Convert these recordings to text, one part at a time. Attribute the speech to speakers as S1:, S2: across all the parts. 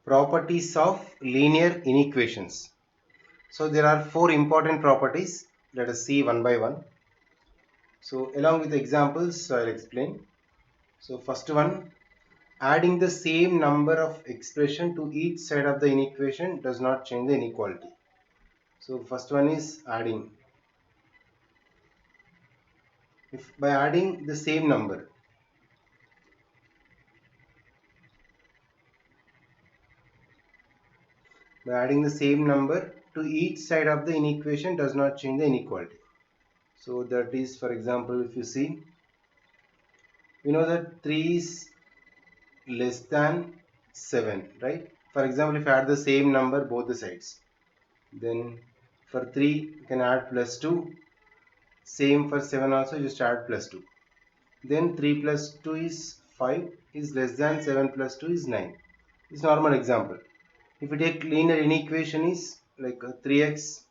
S1: Properties of linear inequations. So there are four important properties. Let us see one by one. So along with the examples, I'll explain. So first one, adding the same number of expression to each side of the inequation does not change the inequality. So first one is adding. If by adding the same number, to each side of the inequation does not change the inequality. So that is, for example, if you see, we know that 3 is less than 7, right? For example, if I add the same number both the sides, then for 3 you can add plus 2, same for 7 also, just add plus 2. Then 3 plus 2 is 5, is less than 7 plus 2 is 9. It's normal example. If we take linear inequation is like 3x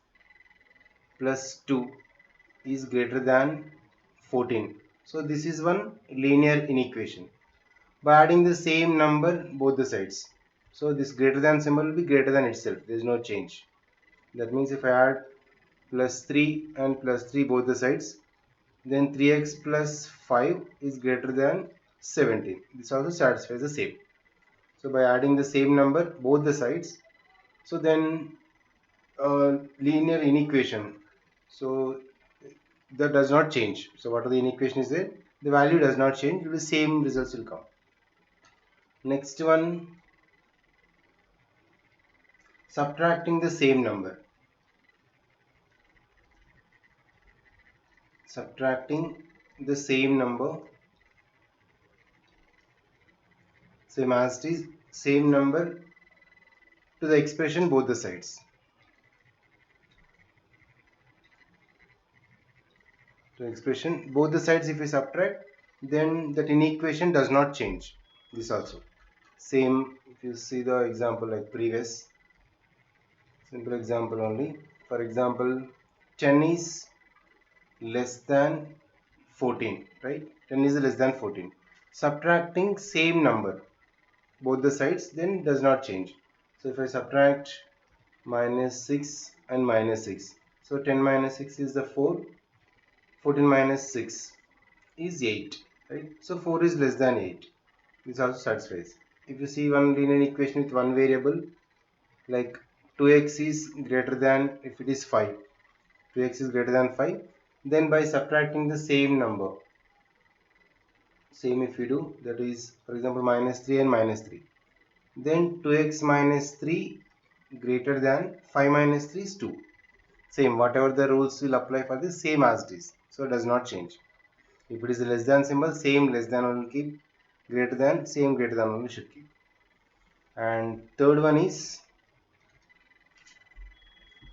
S1: plus 2 is greater than 14. So this is one linear inequation. By adding the same number both the sides, so this greater than symbol will be greater than itself, there is no change. That means if I add plus 3 and plus 3 both the sides, then 3x plus 5 is greater than 17. This also satisfies the same. So by adding the same number both the sides, so then linear inequation, so that does not change. So what are the inequation is there, the value does not change, the same results will come. Next one, subtracting the same number. Subtracting the same number, same as it is, same number to the expression both the sides. To expression both the sides, if we subtract, then that inequation does not change. This also same. If you see the example like previous, simple example only. For example, 10 is less than 14, right? 10 is less than 14. Subtracting same number both the sides, then does not change. So if I subtract minus 6 and minus 6, so 10 minus 6 is the 4, 14 minus 6 is 8, right? So 4 is less than 8. This also satisfies. If you see one linear equation with one variable, like 2x is greater than, if it is 5, 2x is greater than 5, then by subtracting the same number, same if you do, that is for example minus 3 and minus 3, then 2x minus 3 greater than 5 minus 3 is 2. Same, whatever the rules will apply for this, same as it is, so it does not change. If it is a less than symbol, same less than only keep, greater than, same greater than only should keep. And third one is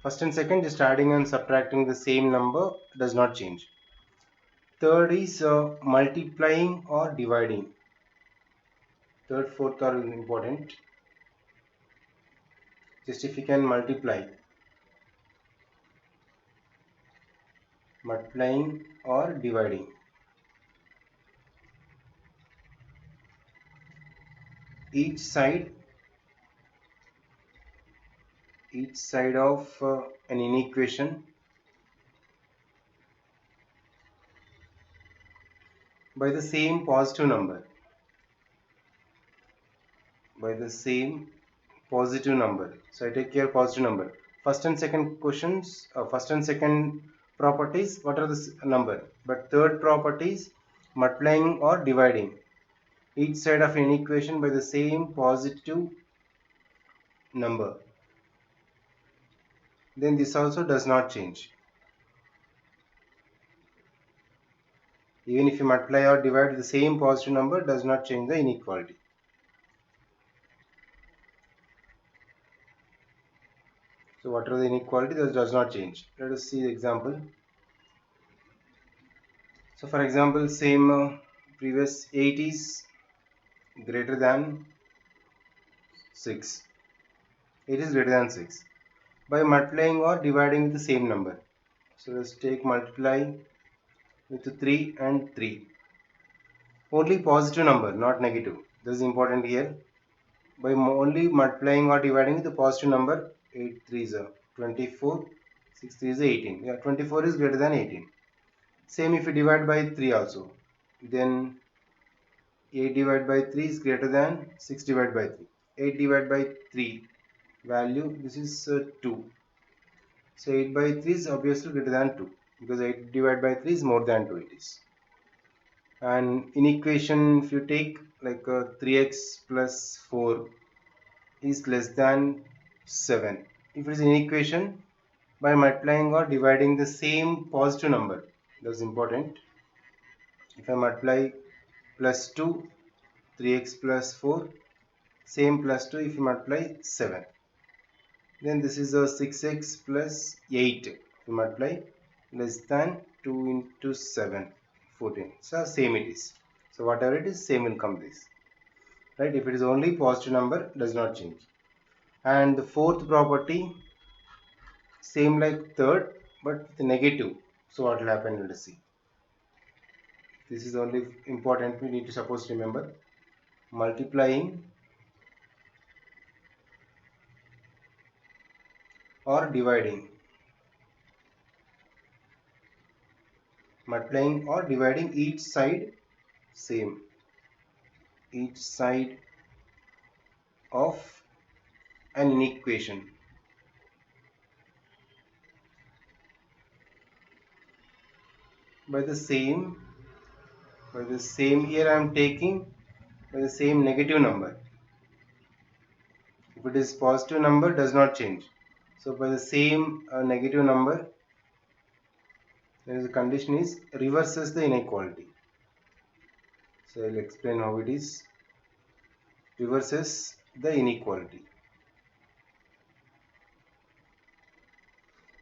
S1: first and second, just adding and subtracting the same number does not change. Third is multiplying or dividing. Third, fourth are important. Just if you can multiplying or dividing. Each side of an inequation by the same positive number. So I take care positive number. First and second questions, first and second properties, what are the number? But third properties, multiplying or dividing each side of an equation by the same positive number. Then this also does not change. Even if you multiply or divide the same positive number, does not change the inequality. So what are the inequality that does not change? Let us see the example. So for example, same previous 8 is greater than 6. 8 is greater than 6 by multiplying or dividing with the same number. So let's take multiply with 3 and 3. Only positive number, not negative. This is important here. by only multiplying or dividing with a positive number. 8 3s are 24, 6 3s are 18. Yeah, 24 is greater than 18. Same if you divide by 3 also. Then 8 divided by 3 is greater than 6 divided by 3. 8 divided by 3 value, this is 2. So 8 by 3 is obviously greater than 2 because 8 divided by 3 is more than 2 it is. And in equation if you take like 3x plus 4 is less than 7. If it is in equation by multiplying or dividing the same positive number, that's important. If I multiply plus 2, 3x plus 4, same plus 2 if you multiply 7. Then this is a 6x plus 8 if you multiply less than 2 into 7, 14. So same it is. So whatever it is, same will come this. Right? If it is only positive number, does not change. And the fourth property, same like third, but with negative. So what will happen? Let us see. This is only important. We need to suppose remember multiplying or dividing. Multiplying or dividing each side same. Each side of an inequation. By the same here I am taking by the same negative number. If it is positive number, does not change. So by the same negative number, there is a condition is reverses the inequality. So I will explain how it is. Reverses the inequality.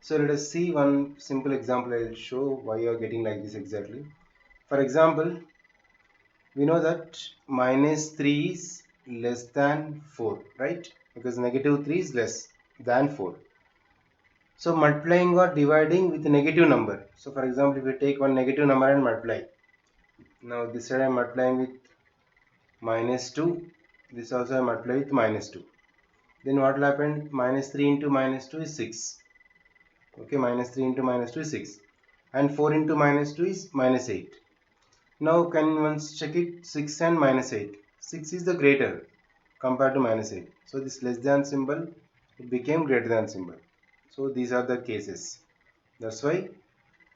S1: So let us see one simple example. I will show why you are getting like this exactly. For example, we know that minus 3 is less than 4, right? Because negative 3 is less than 4. So multiplying or dividing with a negative number. So for example, if we take one negative number and multiply. Now this side I am multiplying with minus 2. This also I multiply with minus 2. Then what will happen? Minus 3 into minus 2 is 6. Okay, minus 3 into minus 2 is 6. And 4 into minus 2 is minus 8. Now can once check it, 6 and minus 8. 6 is the greater compared to minus 8. So this less than symbol, it became greater than symbol. So these are the cases. That's why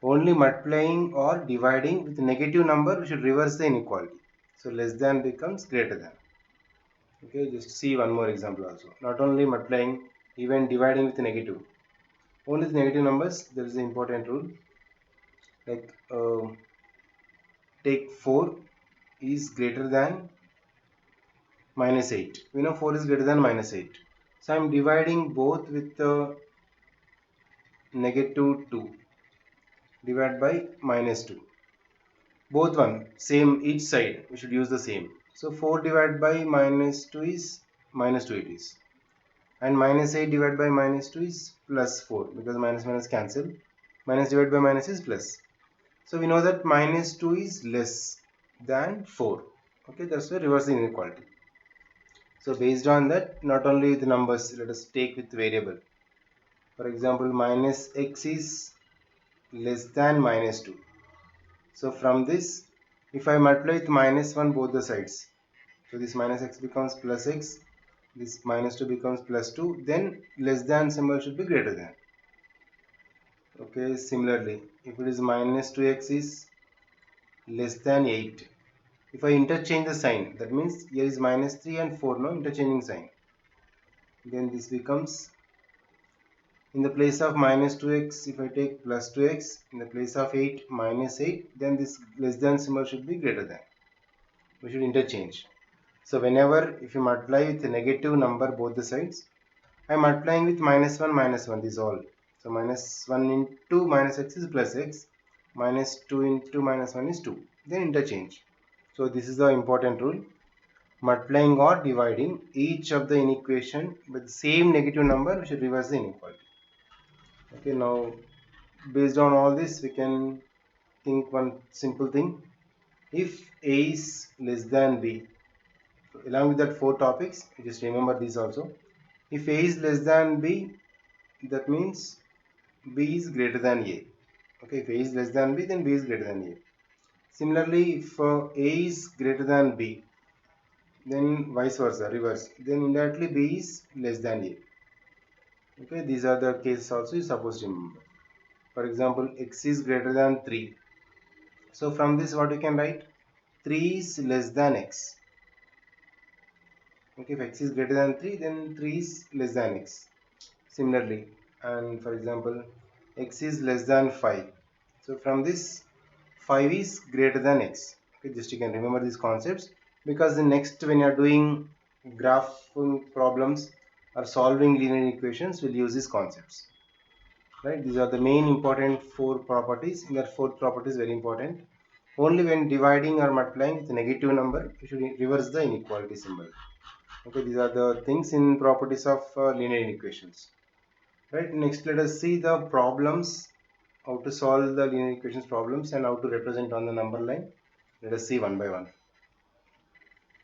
S1: only multiplying or dividing with a negative number, we should reverse the inequality. So less than becomes greater than. Okay, just see one more example also. Not only multiplying, even dividing with a negative. Only with negative numbers, there is an important rule. Like take 4 is greater than minus 8. We know 4 is greater than minus 8. So I am dividing both with negative 2 divided by minus 2. Both one, same each side, we should use the same. So 4 divided by minus 2 is minus 2 it is. And minus 8 divided by minus 2 is plus 4 because minus minus cancel. Minus divided by minus is plus. So we know that minus 2 is less than 4. Okay, that's why reverse the inequality. So based on that, not only with numbers, let us take with variable. For example, minus x is less than minus 2. So from this, if I multiply with minus 1 both the sides, so this minus x becomes plus x, this minus 2 becomes plus 2, then less than symbol should be greater than. Okay, similarly, if it is minus 2x is less than 8. If I interchange the sign, that means here is minus 3 and 4, no interchanging sign. Then this becomes, in the place of minus 2x, if I take plus 2x, in the place of 8, minus 8, then this less than symbol should be greater than. We should interchange. So whenever, if you multiply with a negative number both the sides, I am multiplying with minus 1, this all. So minus 1 into minus x is plus x, minus 2 into minus 1 is 2. Then interchange. So this is the important rule. Multiplying or dividing each of the inequation with the same negative number, we should reverse the inequality. Okay, now based on all this, we can think one simple thing. If A is less than B, Along with that 4 topics, just remember these also. If A is less than B, that means B is greater than A. Okay, if A is less than B, then B is greater than A. Similarly, if A is greater than B, then vice versa, reverse, then indirectly B is less than A. Okay, these are the cases also you supposed to remember. For example, X is greater than 3. So from this what you can write? 3 is less than X. Okay, if X is greater than 3, then 3 is less than X. Similarly, and for example, X is less than 5. So from this 5 is greater than X. Okay, just you can remember these concepts, because the next when you are doing graphing problems or solving linear equations, we'll use these concepts. Right, these are the main important 4 properties. In that fourth property is very important. Only when dividing or multiplying with a negative number, you should reverse the inequality symbol. Okay, these are the things in properties of linear equations. Right, next let us see the problems, how to solve the linear equations problems and how to represent on the number line. Let us see one by one.